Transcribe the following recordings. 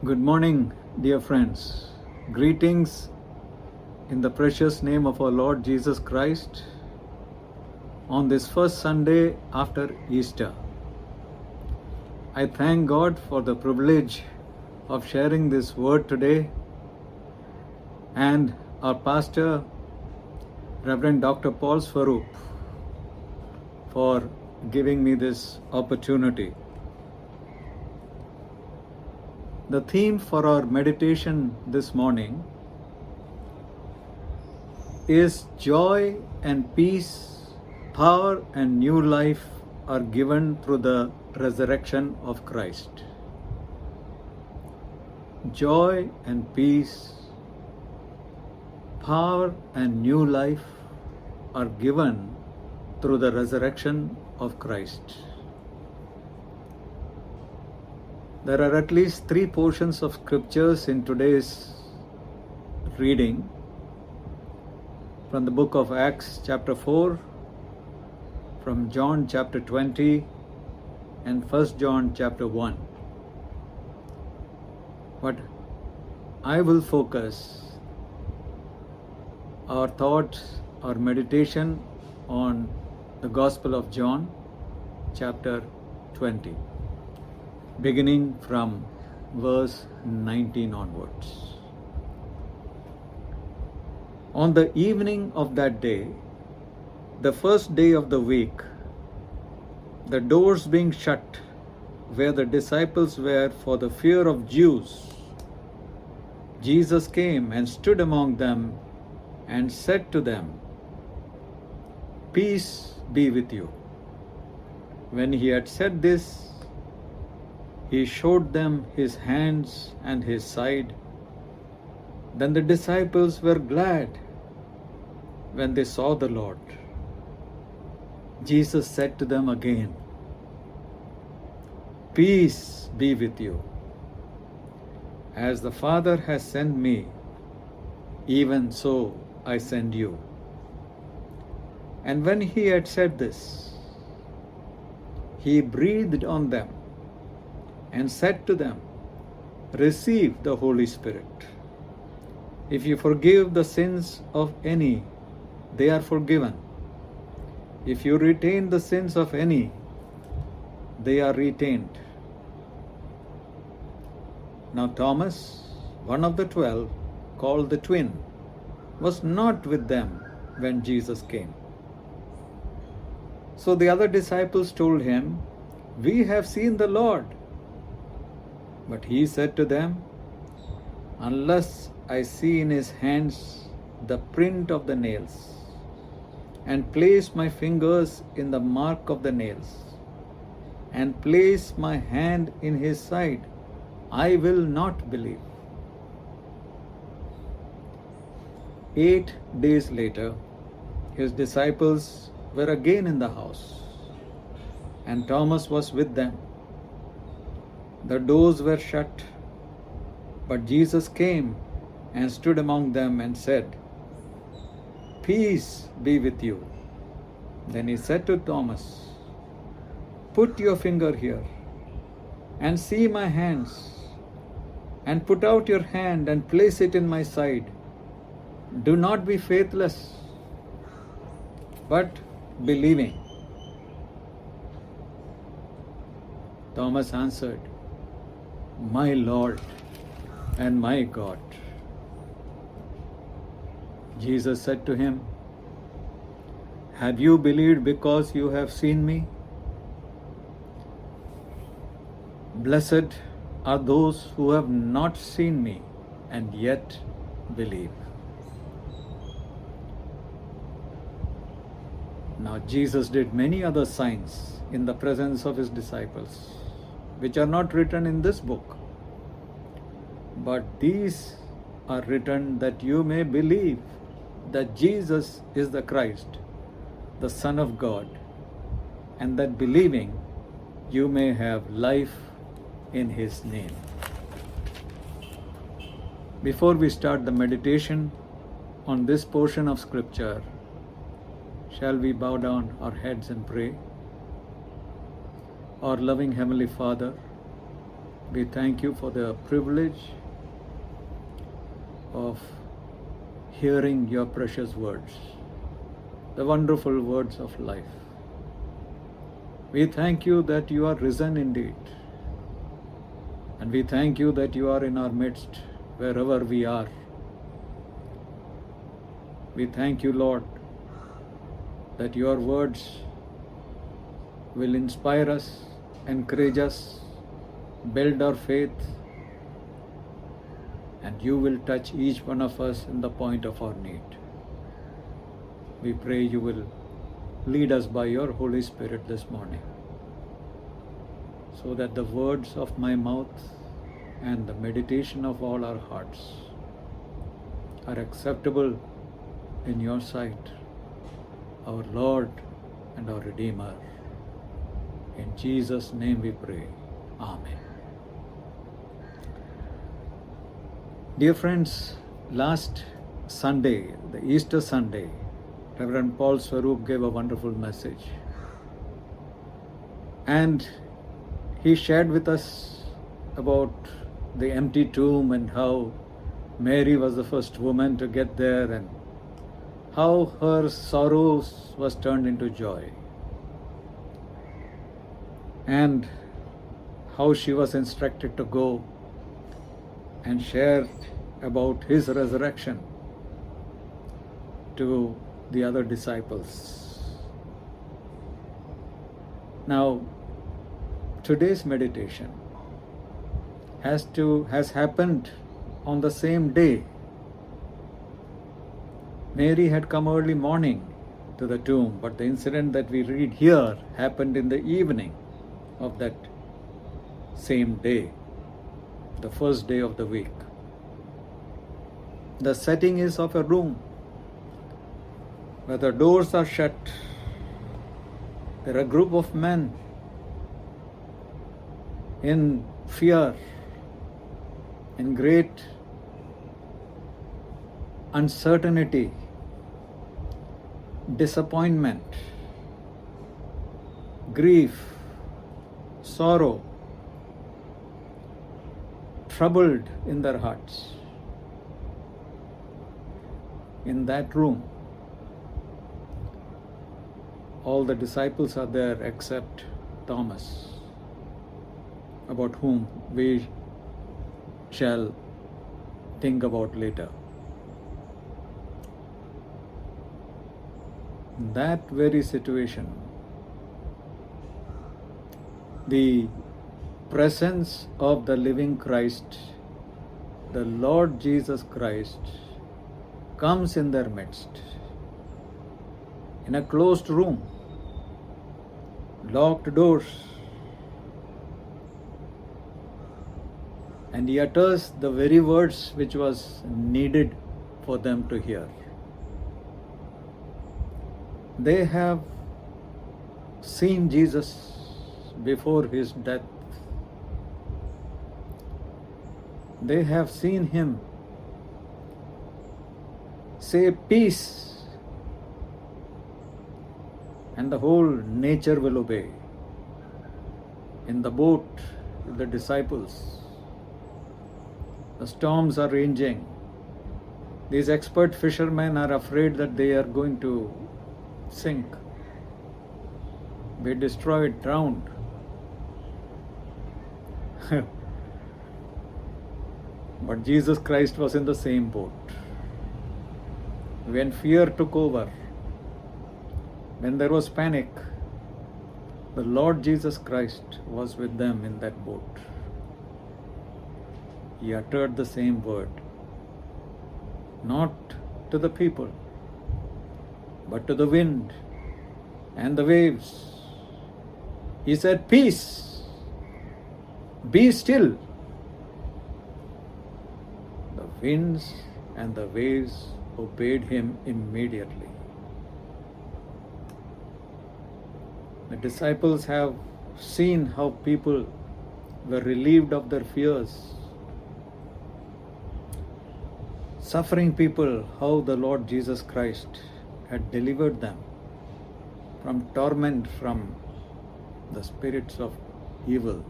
Good morning, dear friends. Greetings in the precious name of our Lord Jesus Christ on this first Sunday after Easter. I thank God for the privilege of sharing this word today, and our pastor, Reverend Dr. Paul Swaroop, for giving me this opportunity. The theme for our meditation this morning is joy and peace, power and new life are given through the resurrection of Christ. Joy and peace, power and new life are given through the resurrection of Christ. There are at least 3 portions of scriptures in today's reading from the book of Acts chapter 4, from John chapter 20, and 1 John chapter 1. But I will focus our thoughts, our meditation on the Gospel of John chapter 20. Beginning from verse 19 onwards. On the evening of that day, the first day of the week, the doors being shut where the disciples were for the fear of Jews, Jesus came and stood among them and said to them, "Peace be with you." When he had said this, he showed them his hands and his side. Then the disciples were glad when they saw the Lord. Jesus said to them again, "Peace be with you. As the Father has sent me, even so I send you." And when he had said this, he breathed on them and said to them, "Receive the Holy Spirit. If you forgive the sins of any, they are forgiven. If you retain the sins of any, they are retained." Now Thomas, one of the 12, called the twin, was not with them when Jesus came. So the other disciples told him, "We have seen the Lord." But he said to them, "Unless I see in his hands the print of the nails, and place my fingers in the mark of the nails, and place my hand in his side, I will not believe." 8 days later, his disciples were again in the house, and Thomas was with them. The doors were shut, but Jesus came and stood among them and said, "Peace be with you." Then he said to Thomas, "Put your finger here and see my hands, and put out your hand and place it in my side. Do not be faithless, but believing." Thomas answered, "My Lord and my God." Jesus said to him, "Have you believed because you have seen me? Blessed are those who have not seen me and yet believe." Now Jesus did many other signs in the presence of his disciples, which are not written in this book. But these are written that you may believe that Jesus is the Christ, the Son of God, and that believing you may have life in his name. Before we start the meditation on this portion of scripture, shall we bow down our heads and pray? Our loving Heavenly Father, We thank you for the privilege of hearing your precious words, the wonderful words of life. We thank you that you are risen indeed. And we thank you that you are in our midst wherever we are. We thank you, Lord, that your words will inspire us, encourage us, build our faith, and you will touch each one of us in the point of our need. We pray you will lead us by your Holy Spirit this morning, so that the words of my mouth and the meditation of all our hearts are acceptable in your sight, our Lord and our Redeemer. In Jesus' name we pray. Amen. Dear friends, last Sunday, the Easter Sunday, Reverend Paul Swarup gave a wonderful message. And he shared with us about the empty tomb and how Mary was the first woman to get there and how her sorrows was turned into joy, and how she was instructed to go and share about his resurrection to the other disciples. Now, today's meditation has happened on the same day. Mary had come early morning to the tomb, but the incident that we read here happened in the evening of that same day, the first day of the week. The setting is of a room where the doors are shut. There are a group of men in fear, in great uncertainty, disappointment, grief, sorrow, troubled in their hearts. In that room, all the disciples are there except Thomas, about whom we shall think about later. That very situation, the presence of the living Christ, the Lord Jesus Christ, comes in their midst, in a closed room, locked doors, and he utters the very words which was needed for them to hear. They have seen Jesus before his death. They have seen him say peace, and the whole nature will obey. In the boat with the disciples, the storms are raging. These expert fishermen are afraid that they are going to sink, be destroyed, drowned. But Jesus Christ was in the same boat. When fear took over, when there was panic, the Lord Jesus Christ was with them in that boat. He uttered the same word, not to the people, but to the wind and the waves. He said, "Peace, be still." The winds and the waves obeyed him immediately. The disciples have seen how people were relieved of their fears. Suffering people, how the Lord Jesus Christ had delivered them from torment, from the spirits of evil.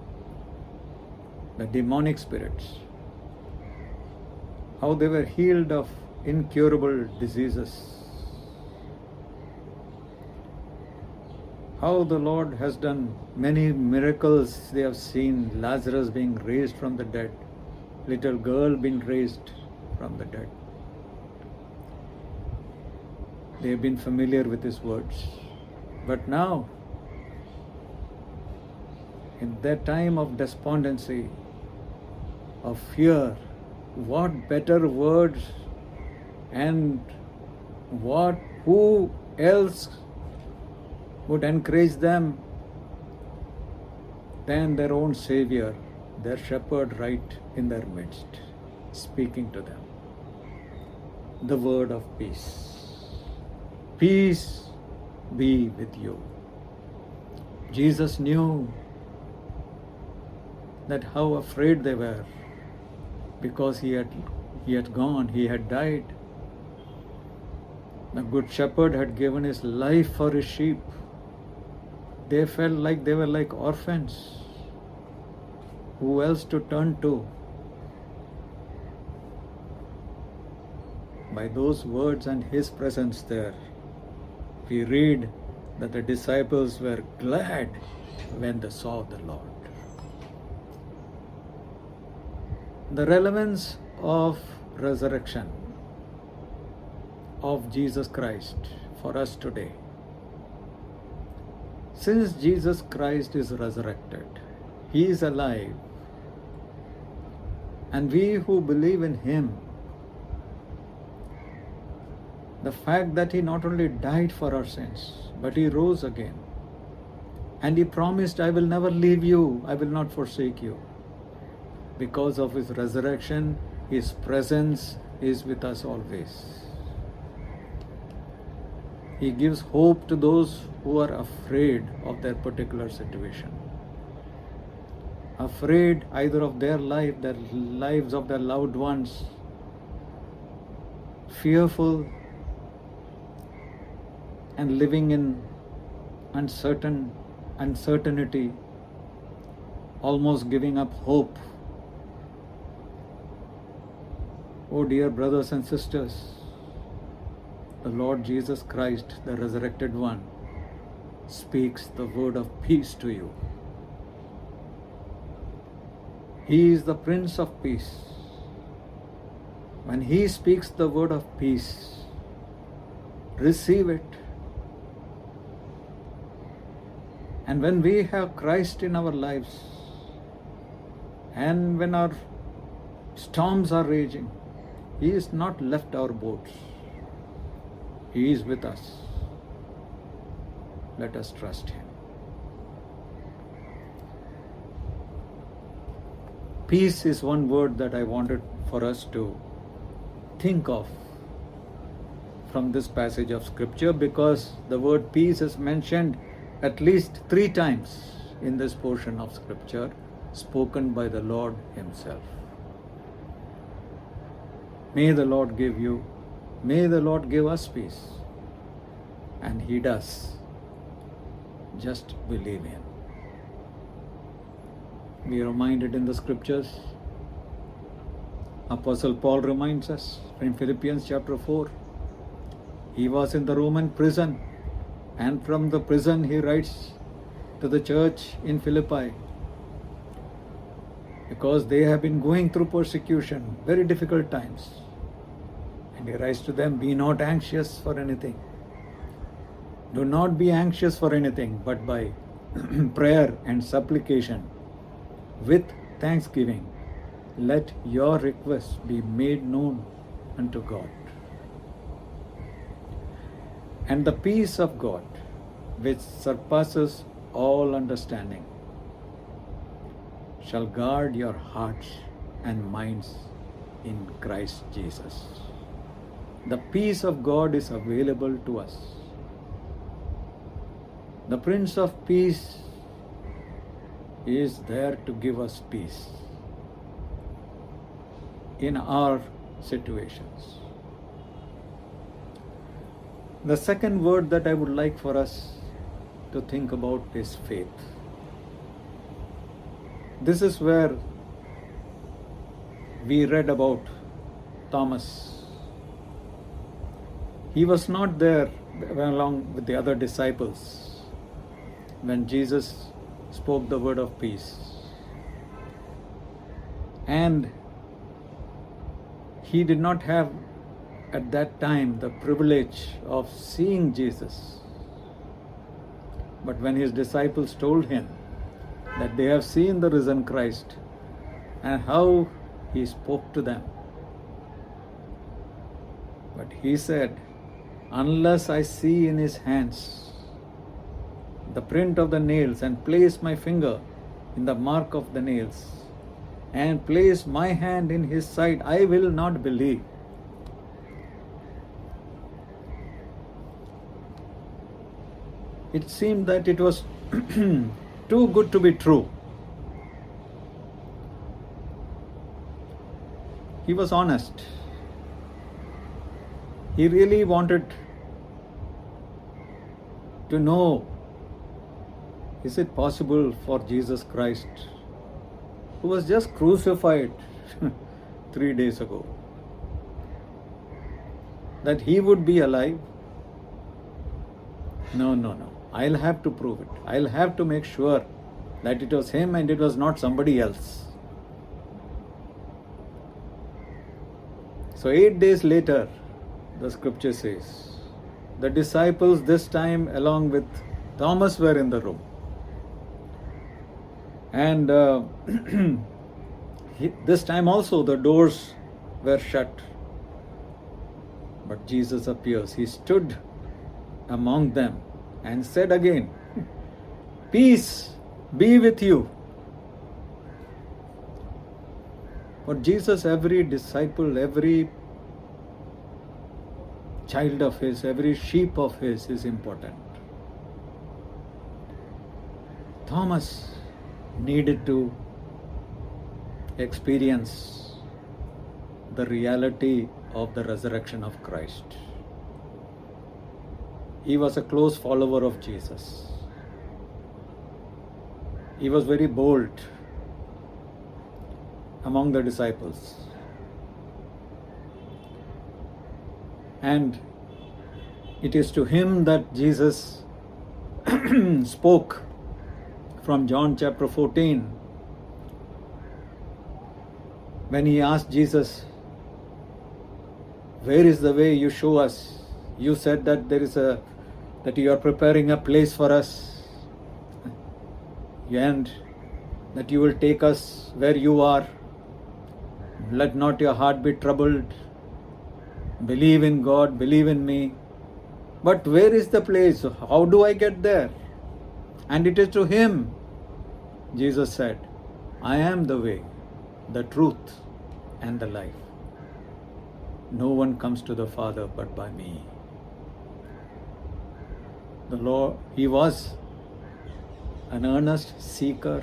the demonic spirits, how they were healed of incurable diseases, how the Lord has done many miracles. They have seen Lazarus being raised from the dead, little girl being raised from the dead. They have been familiar with his words. But now, in that time of despondency, of fear, what better words and who else would encourage them than their own Savior, their shepherd right in their midst, speaking to them the word of peace. Peace be with you. Jesus knew that how afraid they were, because he had gone, he had died. The good shepherd had given his life for his sheep. They felt like they were like orphans. Who else to turn to? By those words and his presence there, we read that the disciples were glad when they saw the Lord. The relevance of resurrection of Jesus Christ for us today. Since Jesus Christ is resurrected, he is alive, and we who believe in him, the fact that he not only died for our sins, but he rose again. And he promised, I will never leave you, I will not forsake you. Because of his resurrection, his presence is with us always. He gives hope to those who are afraid of their particular situation. Afraid either of their life, their lives of their loved ones. Fearful and living in uncertainty, almost giving up hope. Oh dear brothers and sisters, the Lord Jesus Christ, the resurrected one, speaks the word of peace to you. He is the Prince of Peace. When he speaks the word of peace, receive it. And when we have Christ in our lives, and when our storms are raging, he is not left our boats. He is with us. Let us trust him. Peace is one word that I wanted for us to think of from this passage of scripture, because the word peace is mentioned at least 3 times in this portion of scripture, spoken by the Lord himself. May the Lord give us peace. And he does. Just believe him. We are reminded in the scriptures, Apostle Paul reminds us in Philippians chapter 4, he was in the Roman prison, and from the prison he writes to the church in Philippi, because they have been going through persecution, very difficult times. And he writes to them, be not anxious for anything. Do not be anxious for anything, but by prayer and supplication, with thanksgiving, let your requests be made known unto God. And the peace of God, which surpasses all understanding, shall guard your hearts and minds in Christ Jesus. The peace of God is available to us. The Prince of Peace is there to give us peace in our situations. The second word that I would like for us to think about is faith. This is where we read about Thomas. He was not there along with the other disciples when Jesus spoke the word of peace. And he did not have at that time the privilege of seeing Jesus. But when his disciples told him that they have seen the risen Christ and how he spoke to them, but he said, unless I see in his hands the print of the nails and place my finger in the mark of the nails and place my hand in his side, I will not believe. It seemed that it was too good to be true. He was honest. He really wanted to know, is it possible for Jesus Christ, who was just crucified 3 days ago, that he would be alive? No. I'll have to prove it. I'll have to make sure that it was him and it was not somebody else. So 8 days later, the scripture says, the disciples this time along with Thomas were in the room. And this time also the doors were shut. But Jesus appears. He stood among them and said again, peace be with you. For Jesus, every disciple, every child of his, every sheep of his is important. Thomas needed to experience the reality of the resurrection of Christ. He was a close follower of Jesus. He was very bold among the disciples. And it is to him that Jesus spoke from John chapter 14, when he asked Jesus, where is the way you show us? You said that that you are preparing a place for us and that you will take us where you are. Let not your heart be troubled. Believe in God, believe in me. But where is the place? How do I get there? And it is to him Jesus said, I am the way, the truth, and the life. No one comes to the Father but by me. The Lord, he was an earnest seeker,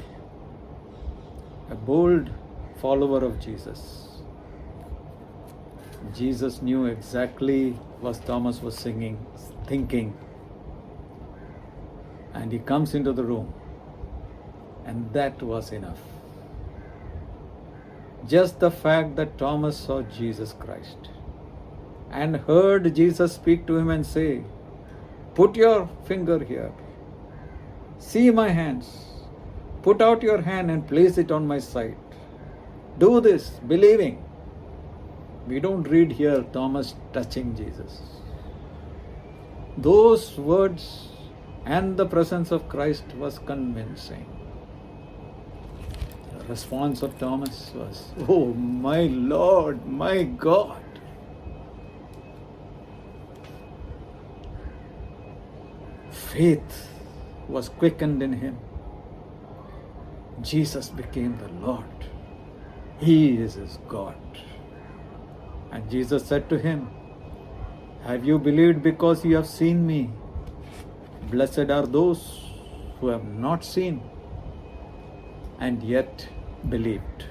a bold follower of Jesus. Jesus knew exactly what Thomas was thinking. And he comes into the room, and that was enough. Just the fact that Thomas saw Jesus Christ and heard Jesus speak to him and say, put your finger here, see my hands, put out your hand and place it on my side. Do this, believing. We don't read here Thomas touching Jesus. Those words and the presence of Christ was convincing. The response of Thomas was, oh my Lord, my God. Faith was quickened in him. Jesus became the Lord. He is his God. And Jesus said to him, have you believed because you have seen me? Blessed are those who have not seen and yet believed.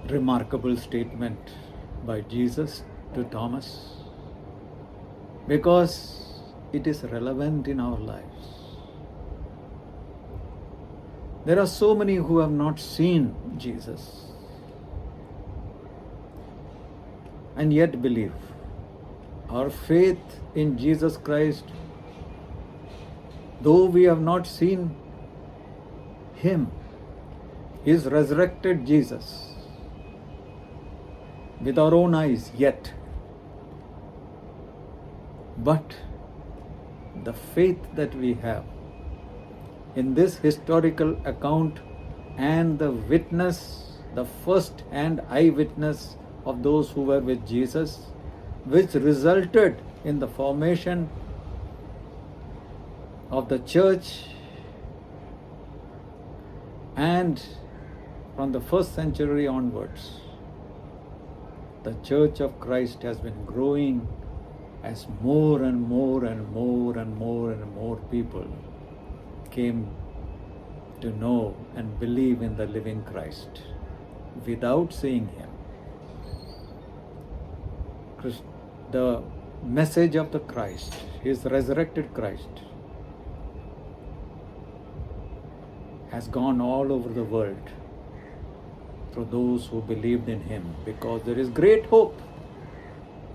Remarkable statement by Jesus to Thomas, because it is relevant in our lives. There are so many who have not seen Jesus and yet believe. Our faith in Jesus Christ, though we have not seen Him, His resurrected Jesus, with our own eyes yet, but the faith that we have in this historical account and the witness, the first-hand eyewitness of those who were with Jesus, which resulted in the formation of the church, and from the first century onwards, the Church of Christ has been growing as more and more and more and more and more people came to know and believe in the living Christ without seeing Him. The message of the Christ, His resurrected Christ, has gone all over the world through those who believed in Him, because there is great hope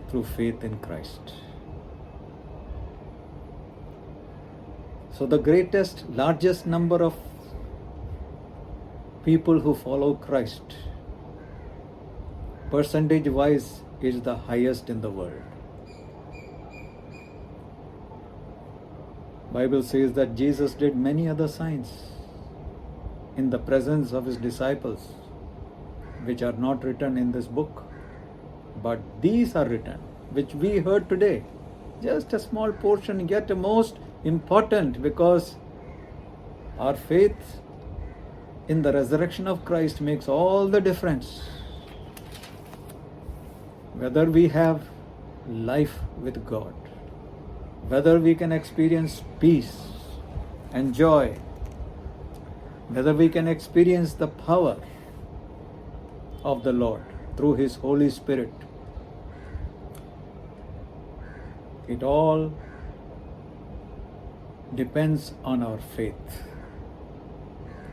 through faith in Christ. So the largest number of people who follow Christ, percentage-wise, is the highest in the world. Bible says that Jesus did many other signs in the presence of His disciples, which are not written in this book, but these are written, which we heard today. Just a small portion, yet most important, because our faith in the resurrection of Christ makes all the difference. Whether we have life with God, whether we can experience peace and joy, whether we can experience the power of the Lord through His Holy Spirit, it all depends on our faith.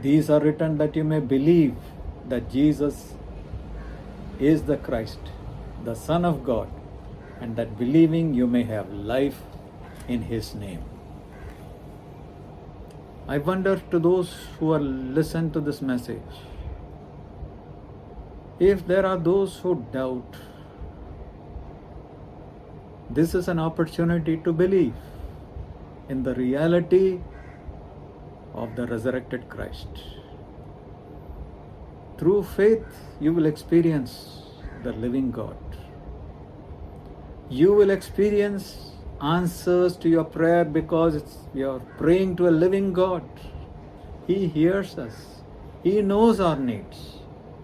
These are written that you may believe that Jesus is the Christ, the Son of God, and that believing you may have life in His name. I wonder, to those who are listen to this message, if there are those who doubt, this is an opportunity to believe in the reality of the resurrected Christ. Through faith, you will experience the living God. You will experience answers to your prayer, because you are praying to a living God. He hears us. He knows our needs.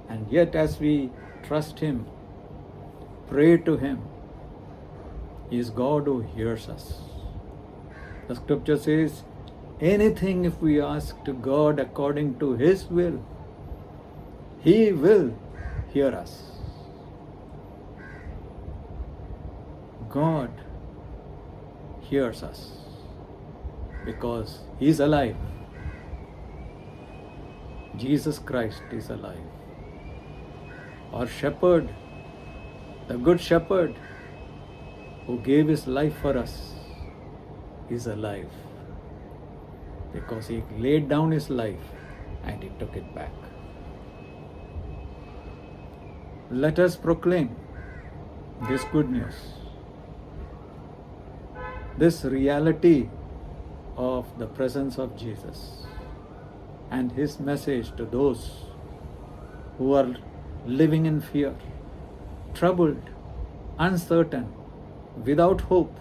And yet, as we trust Him, pray to Him, He is God who hears us. The scripture says, anything if we ask to God according to His will, He will hear us. God hears us because He is alive. Jesus Christ is alive. Our shepherd, the good shepherd who gave His life for us, is alive, because He laid down His life and He took it back. Let us proclaim this good news, this reality of the presence of Jesus and His message to those who are living in fear, troubled, uncertain, without hope,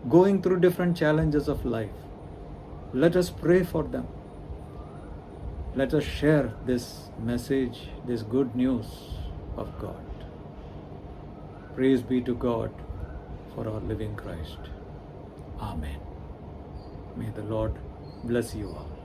going through different challenges of life. Let us pray for them. Let us share this message, this good news of God. Praise be to God for our living Christ. Amen. May the Lord bless you all.